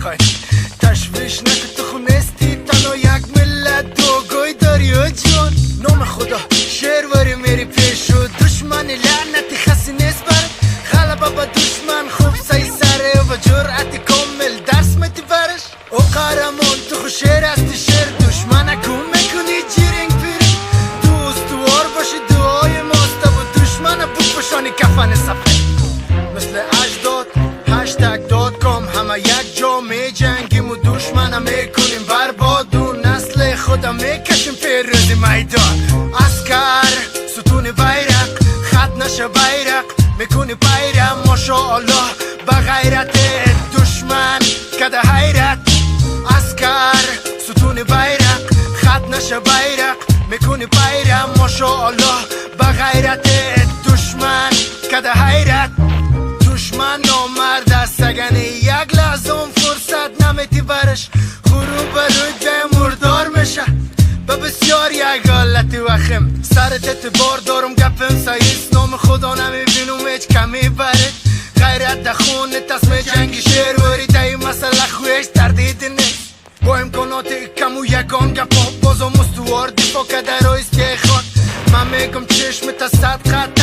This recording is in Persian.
میخوای تشویش نکن تو خونستی تنها یک ملت دوگوی داری و جون نام خدا شیرواری میری پیش و دشمن لعنتی خسی نیست برد غلبه با دشمن خوب سی سره و جرعت کامل درس میتی برش او قهرمان تو خو شیر هستی شیر دشمن کن میکنی جیرینگ پیرینگ دوست دوار باشی دعای ماسته و دشمن بود بشانی کفن سفر مثل اجداد هشتگ داد کام همه یک جا می جنگیم و دشمن میکنیم برباد و نسل خودم میکشیم پیروزی میدان اسکر ستون بیرق خط نشه بیرق میکنی پیرم ماشاءالله بغیرت دشمن کده حیرت اسکر ستون بیرق خط نشه بیرق میکنی پیرم ماشاءالله بغیرت دشمن کده حیرت دشمن نامرد است سگنی یک لحظه فرصت نمیتی برش غروب روی جای مردار میشه به بسیار یک حالت وخم سرت بار دارم گپم سایست نام خدا نمیبینم هیچ کمی برد غیرت دخون تصمه جنگی شیر وری تایی مسئله خویش تردید نیست با امکانات کم و یکان گپا بازم مستوار دفاع کده رایست که خود من میگم چشم تا صد خط